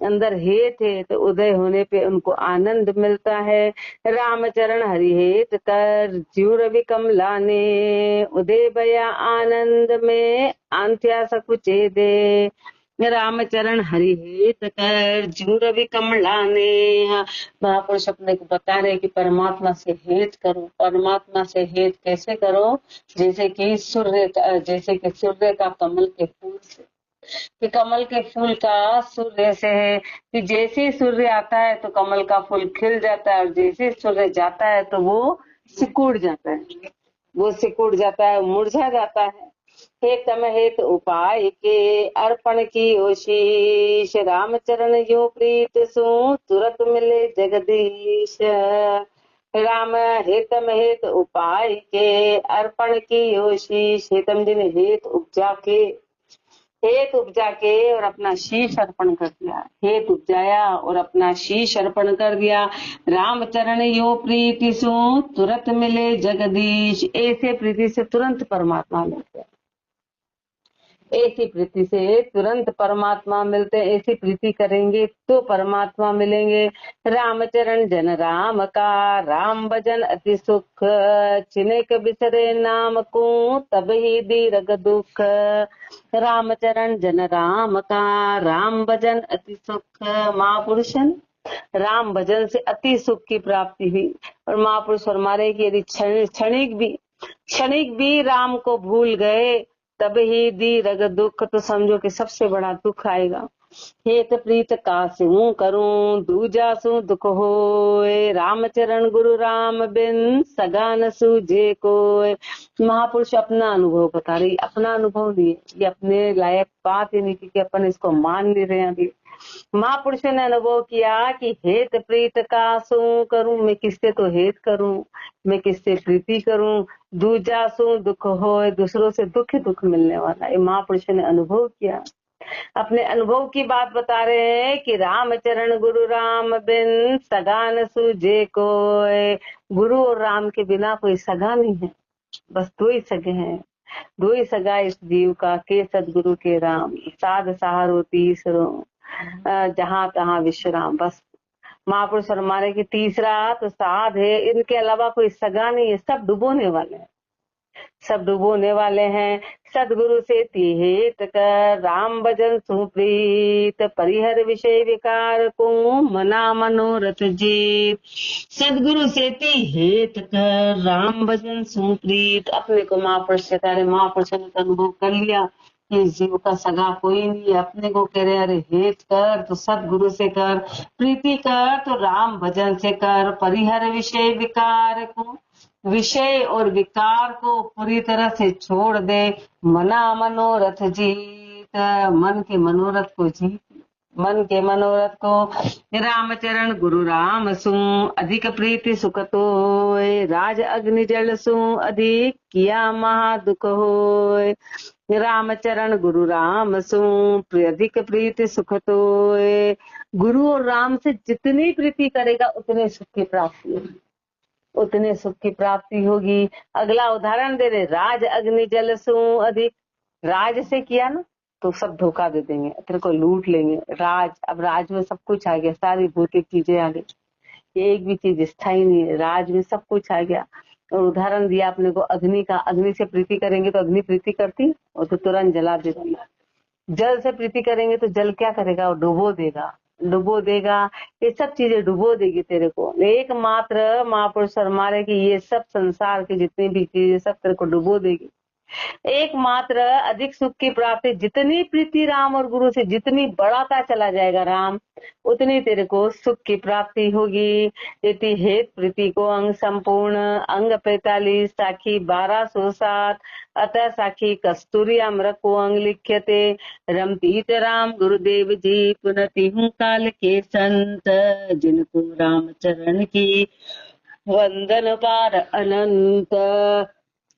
अंदर हेत है तो उदय होने पे उनको आनंद मिलता है। रामचरण हरि हेत कर जीव रवि कमला ने, उदय भया आनंद में आंत्या सकुचे दे। रामचरण हरि हेत कर जीव रवि कमला ने। महापुरुष अपने को बता रहे कि परमात्मा से हेत करो। परमात्मा से हेत कैसे करो? जैसे कि सूर्य का कमल के फूल से, कि कमल के फूल का सूर्य से है कि जैसे सूर्य आता है तो कमल का फूल खिल जाता है, और जैसे सूर्य जाता है तो वो सिकुड़ जाता है, वो सिकुड़ जाता है, मुरझा जाता है। हे तम हेत उपाय के अर्पण की ओशीष, रामचरण यो प्रीत सु तुरत मिले जगदीश। राम हेतम हेत उपाय के अर्पण की ओशीष, हेतम जी ने हेत उपजा के, हेत उपजा के और अपना शीश अर्पण कर दिया। हेत उपजाया और अपना शीश अर्पण कर दिया। रामचरण यो प्रीति सो तुरंत मिले जगदीश, ऐसे प्रीति से तुरंत परमात्मा मिलते हैं। ऐसी प्रीति से तुरंत परमात्मा मिलते हैं। ऐसी प्रीति करेंगे तो परमात्मा मिलेंगे। रामचरण जन राम का, राम भजन अति सुख, चिनेक बिसरे नाम को तब ही दीर्घ दुख। रामचरण जन राम का, राम भजन अति सुख। महापुरुषन राम भजन से अति सुख की प्राप्ति हुई। और महापुरुष फरमारे कि यदि क्षणिक भी राम को भूल गए तब ही दीर्घ दुख, तो समझो कि सबसे बड़ा दुख आएगा। हेत प्रीत का सिंह करूं दूजा सु दुख होए, रामचरण गुरु राम बिन सगा न सूझे कोय। महापुरुष अपना अनुभव बता रही, अपना अनुभव नहीं, ये अपने लायक बात ही नहीं, क्योंकि अपन इसको मान नहीं रहे अभी। महापुरुष ने अनुभव किया कि हेत प्रीत का सु करूं, मैं किससे तो हेत करूं, मैं किससे प्रीति करूं। दूजा सु दुख होए, दूसरों से दुख ही दुख मिलने वाला। ये महापुरुष ने अनुभव किया, अपने अनुभव की बात बता रहे हैं कि रामचरण गुरु राम बिन सगा न सूझे कोय। गुरु और राम के बिना कोई सगा नहीं है, बस दो ही सगे हैं, दो ही सगा इस जीव का, के सदगुरु के राम, साध सहारो तीसरो, जहां तहां विश्राम। बस महापुरुष फरमाने की तीसरा तो साध है, इनके अलावा कोई सगा नहीं है, सब डुबोने वाले हैं, सब डुबोने वाले हैं। सदगुरु से हेत कर राम भजन सुप्रीत, परिहर विषय विकार को मना मनोरथ जीत। सदगुरु से हेत कर राम भजन सुप्रीत, अपने को महापुरुष से करे, महापुरुष ने अनुभव कर लिया कि जीव का सगा कोई नहीं है। अपने को कह रहे अरे हेत कर तो सदगुरु से कर, प्रीति कर तो राम भजन से कर, परिहर विषय विकार को, विषय और विकार को पूरी तरह से छोड़ दे, मना मनोरथ जीत, मन के मनोरथ को जीत, मन के मनोरथ को। रामचरण गुरु राम सु अधिक प्रीति सुख तोय, राज अग्नि जल सु अधिक किया महा दुख होय। रामचरण गुरु राम सु अधिक प्रीति सुख तोय, गुरु और राम से जितनी प्रीति करेगा उतने सुख की प्राप्ति होगी, उतने सुख की प्राप्ति होगी। अगला उदाहरण दे रहे, राज अग्नि जल सु अधिक, राज से किया ना तो सब धोखा दे देंगे, तेरे को लूट लेंगे। राज, अब राज में सब कुछ आ गया, सारी भौतिक चीजें आ गई, एक भी चीज स्थायी नहीं है, राज में सब कुछ आ गया। और उदाहरण दिया अपने को अग्नि का, अग्नि से प्रीति करेंगे तो अग्नि प्रीति करती और तो तुरंत जला देती। जल से प्रीति करेंगे तो जल क्या करेगा, वो डुबो देगा, डुबो देगा, ये सब चीजें डुबो देगी तेरे को। एकमात्र महापुरुष फरमाए कि ये सब संसार की जितनी भी चीजें सब तेरे को डुबो देगी। एकमात्र अधिक सुख की प्राप्ति, जितनी प्रीति राम और गुरु से जितनी बढ़ाता चला जाएगा राम, उतनी तेरे को सुख की प्राप्ति होगी। यदि हेत प्रीति को अंग संपूर्ण, अंग 45 साखी 1207, अतः साखी कस्तूरी अमृत को अंग लिख्यते। रमतीत राम गुरुदेव जी पुनति हूँ काल के संत, जिनको राम चरण की वंदन पार अनंत।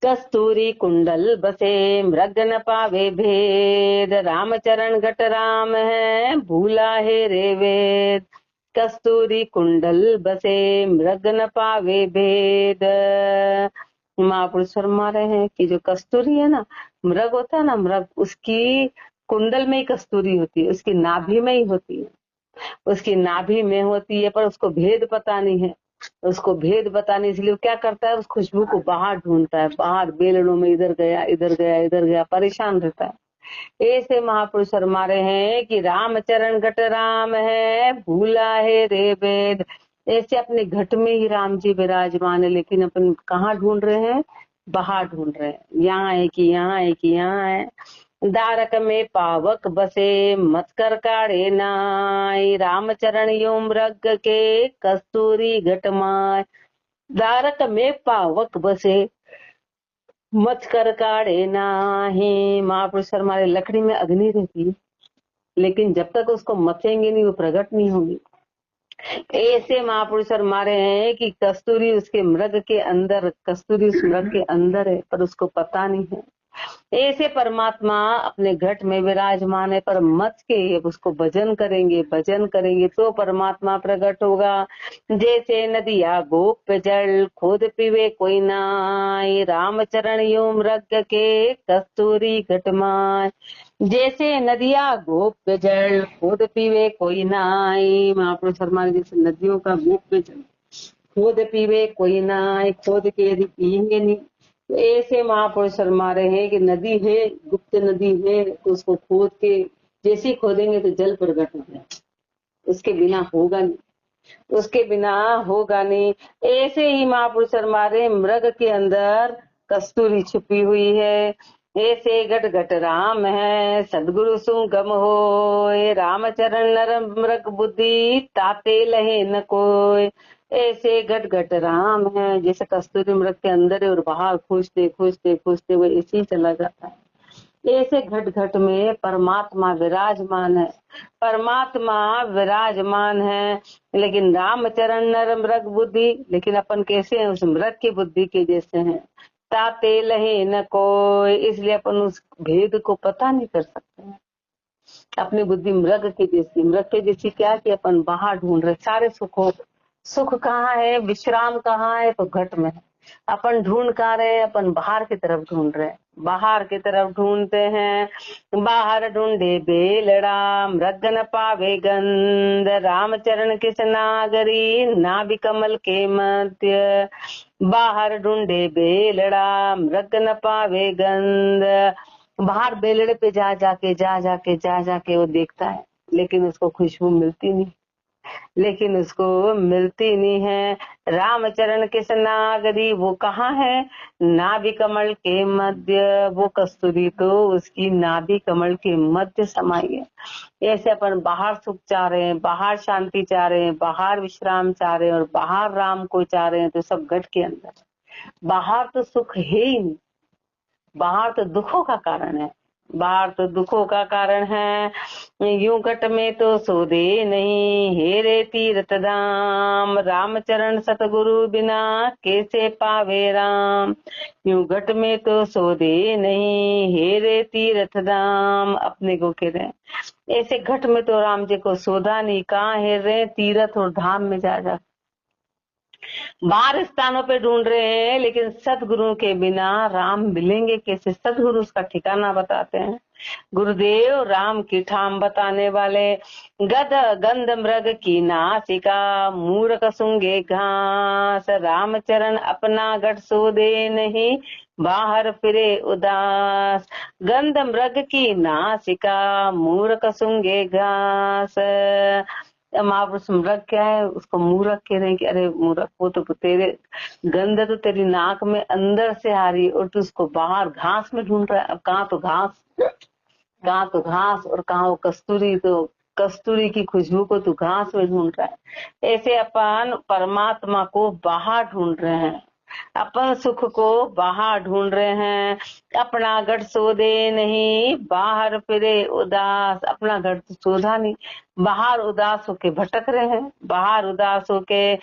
कस्तूरी कुंडल बसे मृग न पावे भेद, रामचरण घट राम है भूला है रे वेद। कस्तूरी कुंडल बसे मृग न पावे भेद। महापुरुष फरमा रहे हैं कि जो कस्तूरी है ना, मृग होता है ना, मृग उसकी कुंडल में ही कस्तूरी होती है, उसकी नाभि में ही होती है। उसकी नाभि में होती है, पर उसको भेद पता नहीं है। उसको भेद पता नहीं, इसलिए वो क्या करता है, उस खुशबू को बाहर ढूंढता है, बाहर बेलड़ों में इधर गया इधर गया इधर गया, परेशान रहता है। ऐसे महापुरुष हमारे हैं कि रामचरण घट राम है, भूला है रे वेद। ऐसे अपने घट में ही राम जी विराजमान है, लेकिन अपन कहाँ ढूंढ रहे हैं, बाहर ढूंढ रहे हैं। यहाँ है कि यहाँ है कि यहाँ है। दारक में पावक बसे मत कर काढ़े नाय, रामचरण यो मृग के कस्तूरी घट माय। दारक में पावक बसे मत कर काढ़े नाही। महापुरुष हमारे लकड़ी में अग्नि रहती है, लेकिन जब तक उसको मचेंगे नहीं वो प्रकट नहीं होगी। ऐसे महापुरुष हमारे हैं कि कस्तूरी उसके मृग के अंदर, कस्तूरी उस मृग के अंदर है, पर उसको पता नहीं है। ऐसे परमात्मा अपने घट में विराजमान है, पर मत के उसको भजन करेंगे तो परमात्मा प्रकट होगा। जैसे नदिया गोप जल खुद पीवे कोई नाय, रामचरण यो मृग के कस्तूरी घट माय। जैसे नदिया गोप जल खुद पीवे कोई नाय, महापुरुष हमारे जैसे नदियों का गोप जल खुद पीवे कोई नाय, खोद के यदि पियेंगे नहीं। तो ऐसे महापुरुष हमारे हैं कि नदी है, गुप्त नदी है, तो उसको खोद के जैसे ही खोदेंगे तो जल प्रकट हो जाए, उसके बिना होगा नहीं, उसके बिना होगा नहीं। ऐसे ही महापुरुष हमारे मृग के अंदर कस्तूरी छुपी हुई है। ऐसे घट घट राम है, सदगुरु सुगम होय, रामचरण नर मृग बुद्धि ताते लहे न कोय। ऐसे घट घट राम है, जैसे कस्तूरी मृग के अंदर है और बाहर खोजते खोजते खोजते वो ऐसे ही चला जाता है। ऐसे घट घट में परमात्मा विराजमान है, परमात्मा विराजमान है। लेकिन रामचरण नर मृग बुद्धि, लेकिन अपन कैसे हैं, उस मृग की बुद्धि के जैसे हैं। ताते लहे न कोई, इसलिए अपन उस भेद को पता नहीं कर सकते हैं। अपनी बुद्धि मृग की जैसी, मृग के जैसी क्या कि अपन बाहर ढूंढ रहे सारे सुखों। सुख कहाँ है, विश्राम कहाँ है, तो घट में है। अपन ढूंढ कहाँ रहे, अपन बाहर की तरफ ढूंढ रहे हैं, बाहर की तरफ ढूंढते हैं। बाहर ढूंढे बेलड़ा मृग न पावे गंध, रामचरण किस नागरी नाभि कमल के मध्य। बाहर ढूंढे बेलड़ा मृग न पावे गंध, बाहर बेलड़े पे जा जाके वो देखता है, लेकिन उसको खुशबू मिलती नहीं, लेकिन उसको मिलती नहीं है। रामचरण किस नागरी, वो कहाँ है, नाभि कमल के मध्य। वो कस्तूरी तो उसकी नाभि कमल के मध्य समाई है। ऐसे अपन बाहर सुख चाह रहे हैं, बाहर शांति चाह रहे हैं, बाहर विश्राम चाह रहे हैं और बाहर राम को चाह रहे हैं, तो सब घट के अंदर। बाहर तो सुख है ही नहीं, बाहर तो दुखों का कारण है, बाहर तो दुखों का कारण है। यूं घट में तो सोदे नहीं, हेरे तीर्थ धाम, रामचरण सतगुरु बिना कैसे पावे राम। यूं घट में तो सोदे नहीं, हेरे तीर्थ धाम, अपने को कह रहे हैं। ऐसे घट में तो राम जी को सोधा नहीं, कहाँ हेर रहे, तीर्थ और धाम में जा बाहर स्थानों पे ढूंढ रहे हैं, लेकिन सतगुरु के बिना राम मिलेंगे कैसे। सतगुरु उसका ठिकाना बताते हैं, गुरुदेव राम की ठाम बताने वाले। गद गंध मृग की नासिका, मूर्ख सूंघे घास, रामचरण अपना गढ़ सोदे नहीं, बाहर फिरे उदास। गंध मृग की नासिका, मूर्ख सूंघे घास। महापुरुष मृग क्या है, उसको मूर्ख कह रहे हैं कि अरे मूर्ख, वो तो तेरे गंध तो तेरी नाक में अंदर से आ रही है और तू उसको बाहर घास में ढूंढ रहा है। अब कहाँ तो घास, कहाँ तो घास और कहाँ वो कस्तूरी, तो कस्तूरी की खुशबू को तू घास में ढूंढ रहा है। ऐसे अपन परमात्मा को बाहर ढूंढ रहे हैं, अपन सुख को बाहर ढूंढ रहे हैं। अपना गढ़ सोदे नहीं, बाहर फिरे उदास। अपना गढ़ तो सोधा नहीं, बाहर उदास होके भटक रहे हैं, बाहर उदास होके।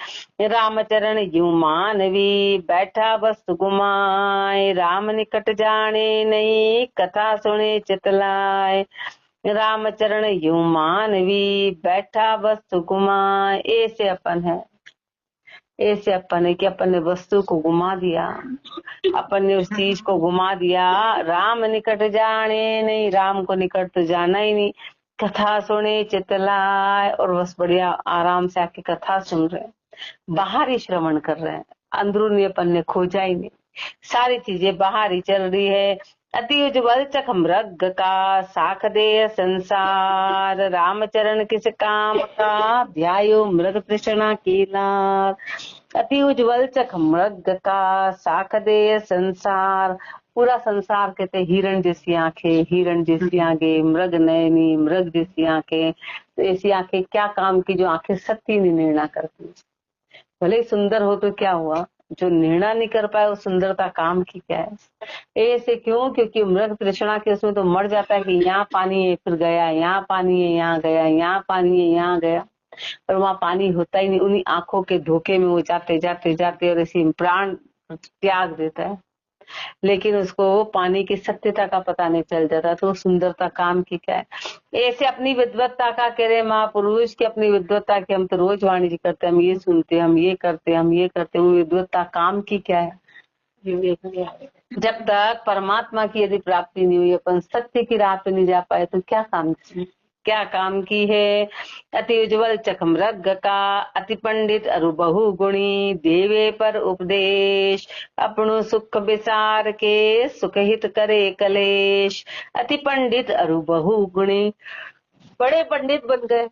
रामचरण यूं मानवी, बैठा वस्तु गुमाए, राम निकट जाने नहीं, कथा सुने चितलाए। रामचरण यूं मानवी, बैठा वस्तु गुमाए। ऐसे अपन है, ऐसे अपन है कि अपन ने वस्तु को घुमा दिया, अपन ने उस चीज को घुमा दिया। राम निकट जाने नहीं, राम को निकट तो जाना ही नहीं, कथा सुने चितलाए, और बस बढ़िया आराम से आके कथा सुन रहे हैं, बाहर ही श्रवण कर रहे हैं, अंदरूनी अपन ने खोजा ही नहीं, सारी चीजें बाहर ही चल रही है। अति उज्ज्वल चख मृग का साख दे संसार, रामचरण किस काम का ध्यायो मृग तृष्णा की लार। अति उज्ज्वल चख मृग का साख दे संसार, पूरा संसार कहते हिरण जैसी आंखें, हिरण जैसी आंखें, मृग नयनी, मृग जैसी आंखें। तो ऐसी आंखें क्या काम की, जो आंखें सत्य नहीं निर्णय करती। भले ही सुंदर हो तो क्या हुआ, जो निर्णय नहीं कर पाए वो सुंदरता काम की क्या है। ऐसे क्यों? क्योंकि मृग तृष्णा के उसमें तो मर जाता है कि यहाँ पानी है फिर गया, यहाँ पानी है यहाँ गया, यहाँ पानी है यहाँ गया, पर वहां पानी होता ही नहीं। उन्हीं आंखों के धोखे में वो जाते जाते जाते और ऐसी प्राण त्याग देता है, लेकिन उसको पानी की सत्यता का पता नहीं चल जाता, तो सुंदरता काम की क्या है। ऐसे अपनी विद्वत्ता का कह रहे महापुरुष की, अपनी विद्वत्ता की हम तो रोज वाणिज्य करते, हम ये सुनते, हम ये करते, हम ये करते, वो विद्वत्ता काम की क्या है। जब तक परमात्मा की यदि प्राप्ति नहीं हुई, अपन सत्य की राह पे नहीं जा पाए, तो क्या काम क्या काम की है। अति उज्ज्वल चख मृग का अति पंडित अरु बहु गुणी, देवे पर उपदेश अपनो सुख विसार के सुख हित करे कलेश। अति पंडित अरु बहु गुणी, बड़े पंडित बन गए,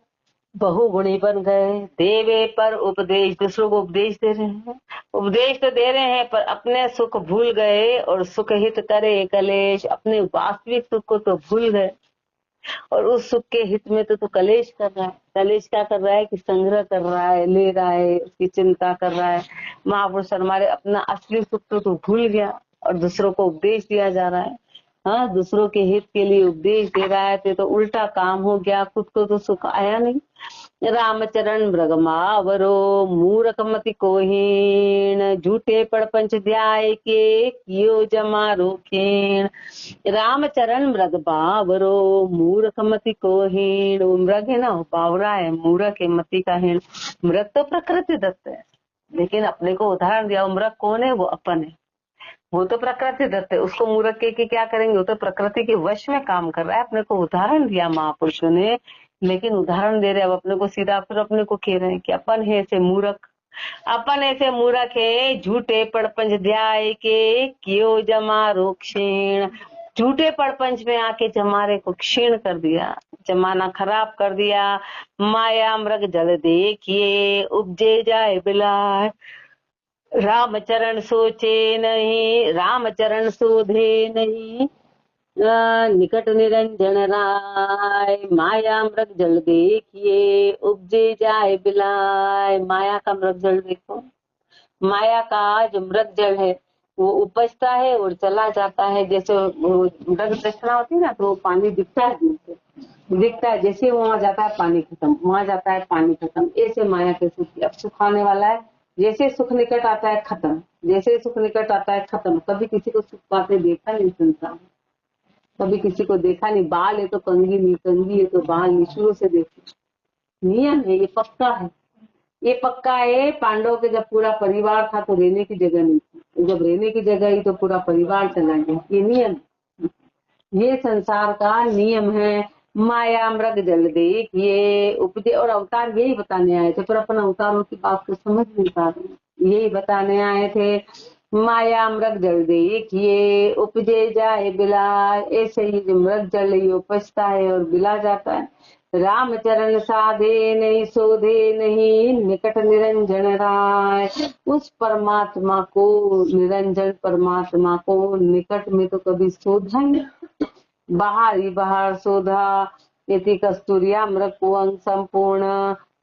बहुगुणी बन गए, देवे पर उपदेश, दूसरों को उपदेश दे रहे हैं, उपदेश तो दे रहे हैं पर अपने सुख भूल गए, और सुख हित करे कलेश, अपने वास्तविक सुख को तो भूल गए, और उस सुख के हित में तो कलेश कर रहा है। कलेश क्या कर रहा है कि संग्रह कर रहा है, ले रहा है, उसकी चिंता कर रहा है। महापुरुष हमारे अपना असली सुख तो भूल गया, और दूसरों को उपदेश दिया जा रहा है। हाँ, दूसरों के हित के लिए उपदेश दे रहा है, तो उल्टा काम हो गया, खुद को तो सुख आया नहीं। रामचरण मृगमावरो मूरख मति कोहीन, झूठे पड़पंच ध्याय के कियो जमा रोखीण। रामचरण मृग बावरो मूर्ख मति को हीण, वो मृग है ना, वो बावरा है, मूर्ख है, मति का हीण। मृग तो प्रकृति दत्त है, लेकिन अपने को उदाहरण दिया, वो मृग कौन है? वो अपन है, वो तो प्रकृति दत्त है। उसको मूर्ख के क्या करेंगे? वो तो प्रकृति के वश में काम कर रहा है। अपने को उदाहरण दिया महापुरुषों ने, लेकिन उदाहरण दे रहे अब अपने को सीधा, फिर अपने को कह रहे हैं कि अपन है ऐसे मूर्ख, अपन ऐसे मूर्ख है, झूठे पड़पंच ध्याय के कियो जमा रोक्षीण। झूठे पड़पंच में आके जमारे को क्षीण कर दिया, जमाना खराब कर दिया। माया मृग जल देखिए उपजे जाए बिलाय, रामचरण सोचे नहीं, रामचरण शोधे नहीं, निकट निरंजन राय। माया मृग जल देखिए उपजे जाए बिलाय। माया का मृग जल देखो, माया का जो मृग जल है वो उपजता है और चला जाता है। जैसे मृग दक्षिणा होती है ना, तो वो पानी दिखता है, दिखता है, जैसे वहां जाता है पानी खत्म, वहां जाता है पानी खत्म। ऐसे माया के सुख, अब सुख आने वाला है, जैसे सुख निकट आता है खत्म, जैसे सुख निकट आता है खत्म। कभी किसी को सुख पाते देखा नहीं सुनता, कभी किसी को देखा नहीं। बाल है तो कंघी नहीं, कंघी है तो बाल नहीं, शुरू से देखो नियम है, ये पक्का है, ये पक्का है। पांडव के जब पूरा परिवार था तो रहने की जगह नहीं थी, जब रहने की जगह ही तो पूरा परिवार चला गया। ये नियम, ये संसार का नियम है। माया मृग जल देखिए उपजे, और अवतार यही बताने आए थे, पर अपन अवतारों की बात को समझ नहीं पा रहे। यही बताने आए थे, माया मृग जल देखिए उपजे जाए बिलाय। ऐसे ही जो मृग जल ही उपजता है और बिला जाता है। रामचरण साधे नहीं शोधे नहीं, निकट निरंजन राय। उस परमात्मा को, निरंजन परमात्मा को निकट में तो कभी शोधा नहीं, बाहर ही बाहर शोधा। यति कस्तूरिया मृग को अंग संपूर्ण,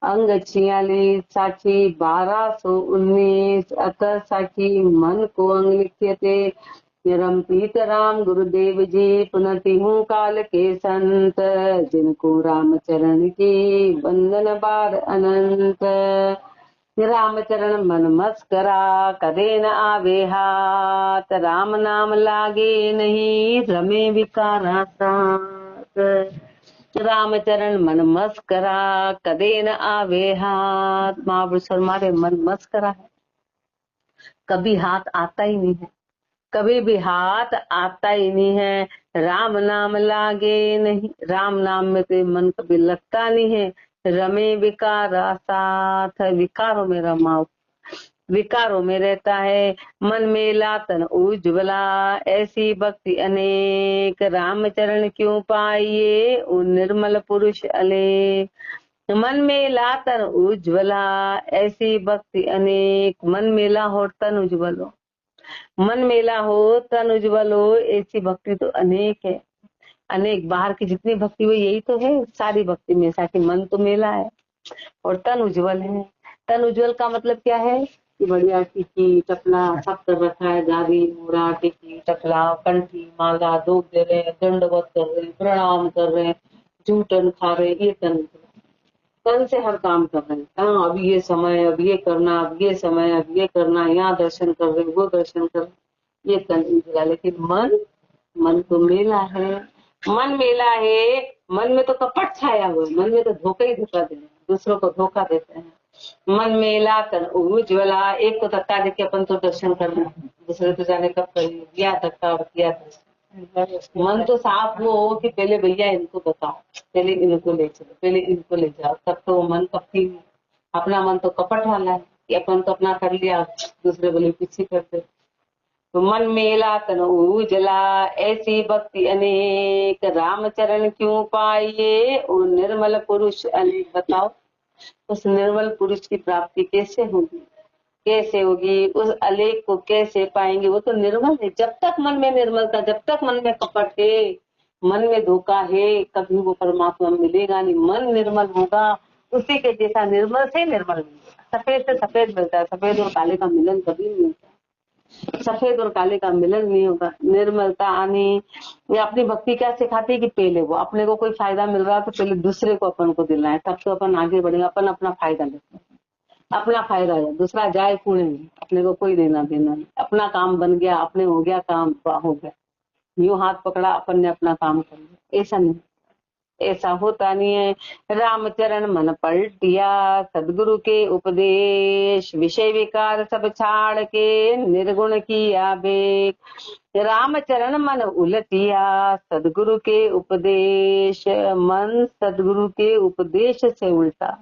अंग 46 साखी 1219, अतः साखी मन को अंग लिख्यते। निरंपित राम गुरुदेव जी पुनति हूँ काल के संत, जिनको रामचरण की वंदन बार अनंत। रामचरण मन मस्करा कदे न आवे हाथ, राम नाम लागे नहीं रमे विकारा साथ। रामचरण मन मस्करा कदे न आवे हाथ। महापुरुष हमारे मन मस्करा है, कभी हाथ आता ही नहीं है, कभी भी हाथ आता ही नहीं है, राम नाम लागे नहीं, राम नाम में तो मन कभी लगता नहीं है। रमे विकारा साथ, विकारों में रमा, विकारों में रहता है। मन में लातन उज्ज्वला, ऐसी भक्ति अनेक, राम चरण क्यों पाइए उन निर्मल पुरुष अलेख। मन में लातन उज्ज्वला, ऐसी भक्ति अनेक, मन मेला हो तन उज्ज्वल हो, मन मेला हो तन उज्ज्वल हो, ऐसी भक्ति तो अनेक है। अनेक बाहर की जितनी भक्ति हुई यही तो है सारी भक्ति में, ऐसा कि मन तो मेला है और तन उज्ज्वल है। तन उज्ज्वल का मतलब क्या है कि बढ़िया टिकी टपला सब कर रखा है, गादी मोरा टिकी टपला कंठी माला धूप दे रहे हैं, दंडवत कर रहे हैं, प्रणाम कर रहे हैं, जूठन खा रहे हैं, ये तन से हर काम कर रहे हैं। हाँ अब ये समय, अब ये करना, अब ये समय, अब ये करना, यहाँ दर्शन कर रहे हैं, वो दर्शन कर रहे हैं, ये तन उज्ज्वला। लेकिन मन तो मेला है, मन मेला है, मन में तो कपट छाया हुआ है, मन में तो धोखा ही धोखा दे रहे हैं, दूसरों को धोखा देते हैं। मन मेला तन उज्ज्वला, एक को धक्का देके अपन तो दर्शन करना, दूसरे तो जाने कब किया धक्का किया दर्शन। मन तो साफ हो कि पहले भैया इनको बताओ, पहले इनको ले चलो, पहले इनको ले जाओ, तब तो मन कपटी नहीं। अपना मन तो कपट वाला है कि अपन तो अपना कर लिया, दूसरे बोले पीछे करते। तो मन मेला तन उजला, ऐसी भक्ति अनेक, राम चरण क्यों पाइए उन निर्मल पुरुष अनेक। बताओ उस निर्मल पुरुष की प्राप्ति कैसे होगी, कैसे होगी, उस अलेख को कैसे पाएंगे। वो तो निर्मल है। जब तक मन में निर्मलता, जब तक मन में कपट है, मन में धोखा है, कभी वो परमात्मा मिलेगा नहीं। मन निर्मल होगा, उसी के जैसा निर्मल से निर्मल मिलेगा। सफेद से सफेद मिलता है, सफेद और काले का मिलन कभी नहीं होता, सफेद और काले का मिलन नहीं होगा। निर्मलता आनी, ये अपनी भक्ति क्या सिखाती है कि पहले वो अपने को कोई फायदा मिल रहा है तो पहले दूसरे को अपन को दिलाए, तब तो अपन आगे बढ़ेगा। अपन अपना फायदा लेते हैं, अपना फायदा है, दूसरा जाए पुणे नहीं, अपने को कोई देना देना नहीं। अपना काम बन गया, अपने हो गया काम, हो गया, यूं हाथ पकड़ा अपन ने अपना काम कर लिया, ऐसा नहीं, ऐसा होता नहीं है। रामचरण मन पलटिया, सदगुरु के उपदेश, विषय विकार सब छाड़ के निर्गुण किया बेक। रामचरण मन उलटिया, सदगुरु के उपदेश, मन सदगुरु के उपदेश से उल्टा,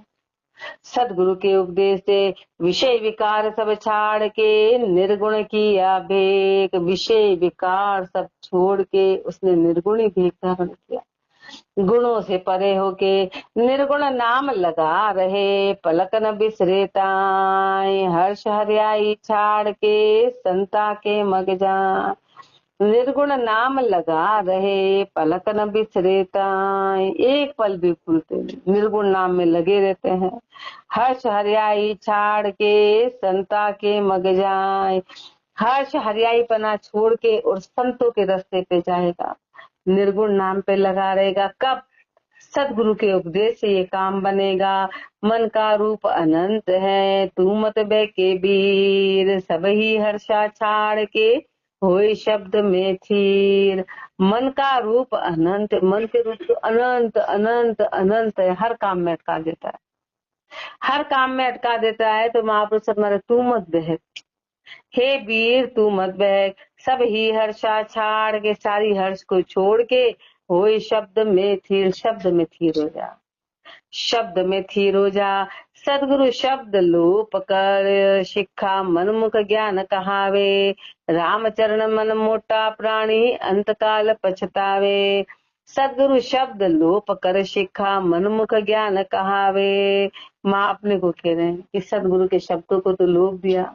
सदगुरु के उपदेश से विषय विकार सब छाड़ के निर्गुण किया भेक। विषय विकार सब छोड़ के उसने निर्गुणी भेक धारण किया, गुणों से परे होके निर्गुण नाम लगा रहे, पलक न बिसरे ताए, हर्ष हरियाई छाड़ के संता के मग जा। निर्गुण नाम लगा रहे, पलक न बिसरे ताए, एक पल भी भूलते नहीं, निर्गुण नाम में लगे रहते हैं। हर्ष हरियाई छाड़ के संता के मग जाए, हर्ष हरियाई पना छोड़ के और संतों के रास्ते पे जाएगा, निर्गुण नाम पे लगा रहेगा। कब? सदगुरु के उपदेश से ये काम बनेगा। मन का रूप अनंत है, तू मत बहके वीर, सब ही हर्षा छाड़ के होए शब्द में थीर। मन का रूप अनंत, मन के रूप तो अनंत अनंत अनंत है, हर काम में अटका देता है, हर काम में अटका देता है। तो महापुरुष हमारे तू मत बहक, हे वीर तू मत बहक, सब ही हर्षा छाड़ के, सारी हर्ष को छोड़ के होए शब्द में थीर, शब्द में थीर हो जा, शब्द में थीर हो जा। सदगुरु शब्द लोप कर, शिक्षा मनमुख ज्ञान कहावे, रामचरण मन मोटा प्राणी अंत काल पछतावे। सदगुरु शब्द लोप कर, शिक्षा मनमुख ज्ञान कहावे। माँ अपने को कह रहे हैं कि सदगुरु के शब्दों को तो लोप दिया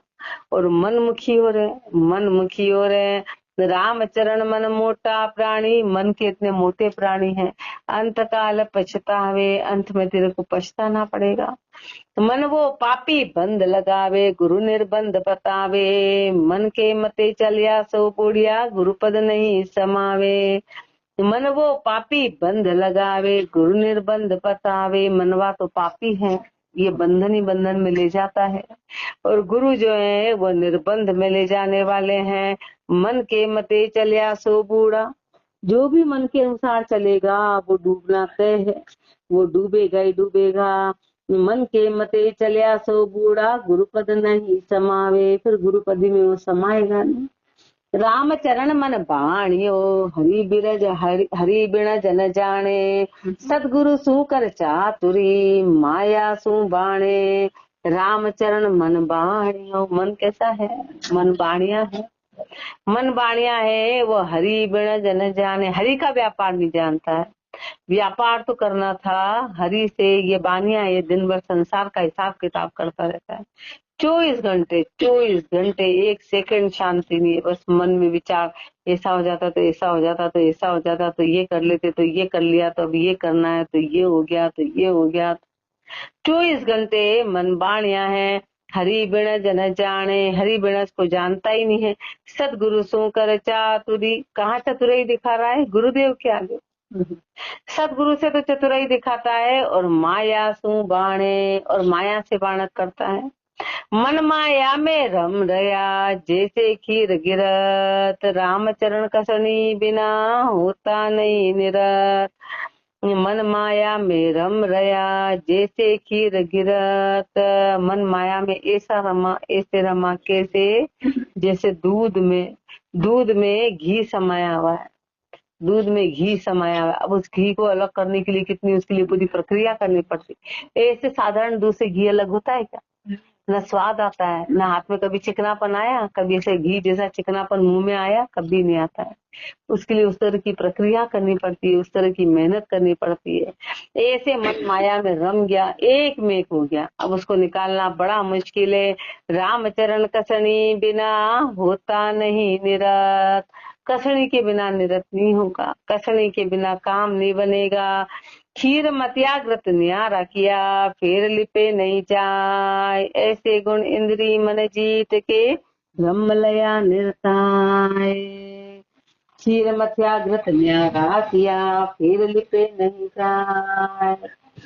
और मनमुखी हो रहे, मनमुखी हो रहे। रामचरण मन मोटा प्राणी, मन के इतने मोटे प्राणी हैं, अंत काल पछतावे, अंत में तेरे को पछताना पड़ेगा। मन वो पापी बंद लगावे, गुरु निर्बंध बतावे, मन के मते चलिया सो बुढ़िया, गुरुपद नहीं समावे। मन वो पापी बंध लगावे, गुरु निर्बंध बतावे। मनवा तो पापी है, ये बंधन ही बंधन में ले जाता है, और गुरु जो है वो निर्बंध में ले जाने वाले हैं। मन के मते चलिया सो बूढ़ा, जो भी मन के अनुसार चलेगा वो डूबना तय है, वो डूबेगा ही डूबेगा। मन के मते चलिया सो बूढ़ा, गुरुपद नहीं समावे, फिर गुरुपदी में वो समाएगा नहीं। राम चरण मन बाणियो, हरि बिरज हरि बिन जन जाने। सतगुरु सु कर चातुरी, माया सु बाणे। राम चरण मन बाणियो, मन कैसा है? मन बाणिया है। मन बाणिया है वो हरि बिन जन जाने, हरि का व्यापार नहीं जानता है। व्यापार तो करना था हरि से, ये बानिया ये दिन भर संसार का हिसाब किताब करता रहता है। 24 घंटे एक सेकंड शांति नहीं है, बस मन में विचार, ऐसा हो जाता तो ऐसा हो जाता तो ऐसा हो जाता, तो ये कर लेते तो ये कर लिया, तो अब ये करना है, तो ये हो गया तो ये हो गया। 24 घंटे मन बाणिया है, हरि बिन जन जाने, हरि बिन को जानता ही नहीं है। सतगुरु सो कर चातुरी, कहाँ चतुराई दिखा रहा है? गुरुदेव के आगे। सतगुरु से तो चतुराई दिखाता है, और माया सु बाणे, और माया से बाणक करता है। मन माया में रम रया, जैसे खीर गिरत, राम चरण कसनी बिना होता नहीं निरत। मन माया में रम रया, जैसे खीर गिरत, मन माया में ऐसा रमा, ऐसे रमा, कैसे? जैसे दूध में घी समाया हुआ है। दूध में घी समाया हुआ है। अब उस घी को अलग करने के लिए कितनी उसके लिए पूरी प्रक्रिया करनी पड़ती है। ऐसे साधारण दूध से घी अलग होता है क्या? न स्वाद आता है, न हाथ में कभी चिकनापन आया, कभी ऐसे घी जैसा चिकनापन मुंह में आया, कभी नहीं आता है। उसके लिए उस तरह की प्रक्रिया करनी पड़ती है, उस तरह की मेहनत करनी पड़ती है। ऐसे मन माया में रम गया, एक में एक हो गया। अब उसको निकालना बड़ा मुश्किल है। राम चरण कसनी बिना होता नहीं निरत, कसनी के बिना निरत नहीं होगा, कसनी के बिना काम नहीं बनेगा। खीर मत्याग्रत न्यारा किया, फिर लिपे नहीं जाए, ऐसे गुण इंद्री मन जीत के ब्रह्म लया निरताए। खीर मत्याग्रत न्यारा किया, फिर लिपे नहीं जाए।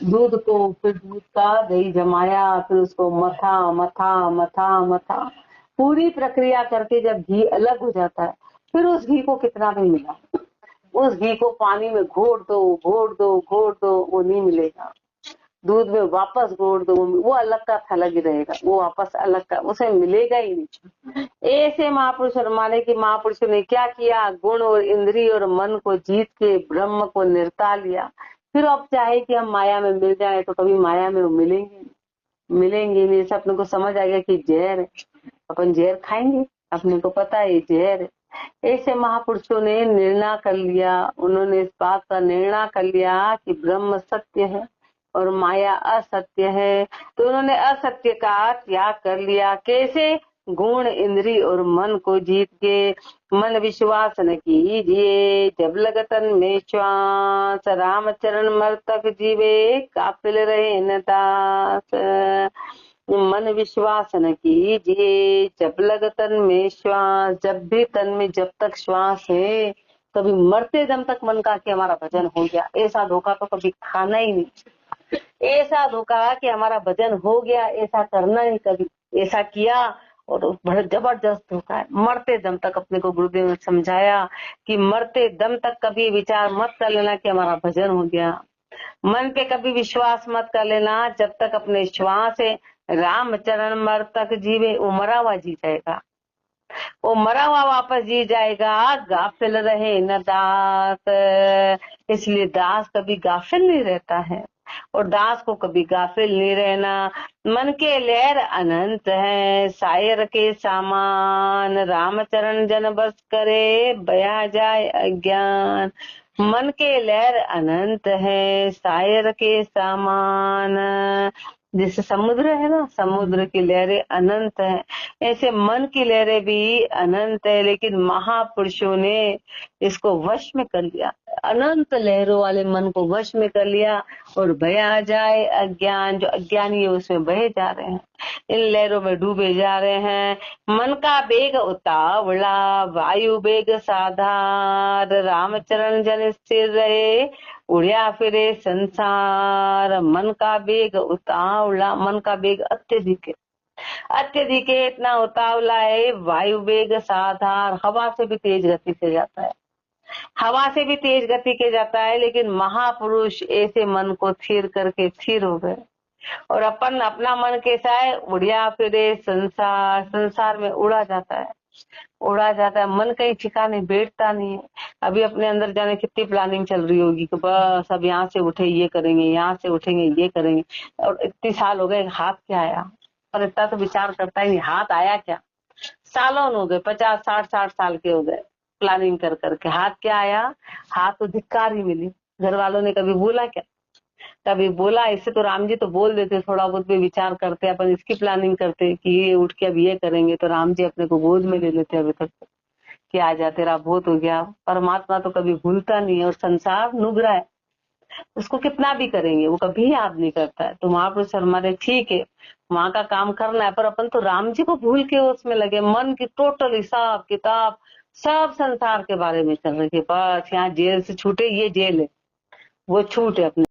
दूध को, फिर दूध का दही जमाया, फिर उसको मथा मथा मथा मथा, पूरी प्रक्रिया करके जब घी अलग हो जाता है, फिर उस घी को कितना भी मिला, उस घी को पानी में घोट दो घोट दो घोट दो, वो नहीं मिलेगा। दूध में वापस घोट दो, वो अलग का अलग ही रहेगा, वो वापस अलग का, उसे मिलेगा ही नहीं। ऐसे महापुरुष माने कि महापुरुषों ने क्या किया? गुण और इंद्रिय और मन को जीत के ब्रह्म को निरता लिया। फिर अब चाहे कि हम माया में मिल जाए तो कभी माया में मिलेंगे नहीं। से अपने को समझ आ गया कि जहर है, अपन जहर खाएंगे, अपने को पता है ये जहर है। ऐसे महापुरुषों ने निर्णय कर लिया, उन्होंने इस बात का निर्णय कर लिया कि ब्रह्म सत्य है और माया असत्य है, तो उन्होंने असत्य का त्याग कर लिया। कैसे? गुण इंद्री और मन को जीत के। मन विश्वास न कीजिए, जब लगतन में श्वास, रामचरण मरतक जीवे, कापिल रहे न दास। मन विश्वास न कीजिए, जब लग तन में श्वास, जब भी तन में जब तक श्वास है, कभी मरते दम तक मन का कि हमारा भजन हो गया, ऐसा धोखा तो कभी खाना ही नहीं। ऐसा धोखा कि हमारा भजन हो गया, ऐसा करना ही कभी, ऐसा किया और बड़ा जबरदस्त धोखा है। मरते दम तक अपने को गुरुदेव ने समझाया कि मरते दम तक कभी विचार मत कर लेना कि हमारा भजन हो गया। मन पे कभी विश्वास मत कर लेना, जब तक अपने श्वास है। राम चरण मर तक जीवे, वो मरा हुआ जी जाएगा, वो मरा हुआ वापस जी जाएगा। गाफिल रहे न दास, इसलिए दास कभी गाफिल नहीं रहता है, और दास को कभी गाफिल नहीं रहना। मन के लहर अनंत है, सायर के सामान, रामचरण जन बस करे, बया जाए अज्ञान। मन के लहर अनंत है, सायर के सामान, जैसे समुद्र है ना, समुद्र की लहरें अनंत है, ऐसे मन की लहरें भी अनंत है, लेकिन महापुरुषों ने इसको वश में कर लिया, अनंत लहरों वाले मन को वश में कर लिया, और बया जाए अज्ञान, जो अज्ञानी है उसमें बहे जा रहे हैं, इन लहरों में डूबे जा रहे हैं। मन का बेग उतावला, वायु बेग साधार, रामचरण जन स्थिर रहे, उड़िया फिरे संसार। मन का बेग उतावला, मन का बेग अत्यधिक है, अत्यधिक है, इतना उतावला है। वायु वेग साधार, हवा से भी तेज गति से जाता है, हवा से भी तेज गति के जाता है, लेकिन महापुरुष ऐसे मन को स्थिर करके स्थिर हो गए। और अपन अपना मन कैसा है? उड़िया फिरे संसार, संसार में उड़ा जाता है, उड़ा जाता है, मन कहीं ठिकाने बैठता नहीं है। अभी अपने अंदर जाने कितनी प्लानिंग चल रही होगी कि बस अब यहाँ से उठे ये करेंगे, यहाँ से उठेंगे ये करेंगे, और इतनी साल हो गए हाथ क्या आया, पर इतना तो विचार करता ही नहीं हाथ आया क्या। सालों हो गए, 50 60 60 साल के हो गए प्लानिंग कर करके, हाथ क्या आया, हाथ तो धिक्कार ही मिली। घर वालों ने कभी बोला क्या, कभी बोला। इससे तो राम जी तो बोल देते, थोड़ा बहुत भी विचार करते, अपन इसकी प्लानिंग करते कि ये उठ के अब ये करेंगे, तो राम जी अपने को गोद में ले लेते अभी तक कि आ जा तेरा बहुत हो गया। परमात्मा तो कभी भूलता नहीं है, और संसार नुग्रा है, उसको कितना भी करेंगे वो कभी याद नहीं करता है। तो महापुरुष शर्मा ने ठीक है वहां का काम करना है, पर अपन तो राम जी को भूल के उसमें लगे, मन की टोटल हिसाब किताब सब संसार के बारे में चल रही है। बस यहाँ जेल से छूटे, ये जेल है, वो छूट है अपने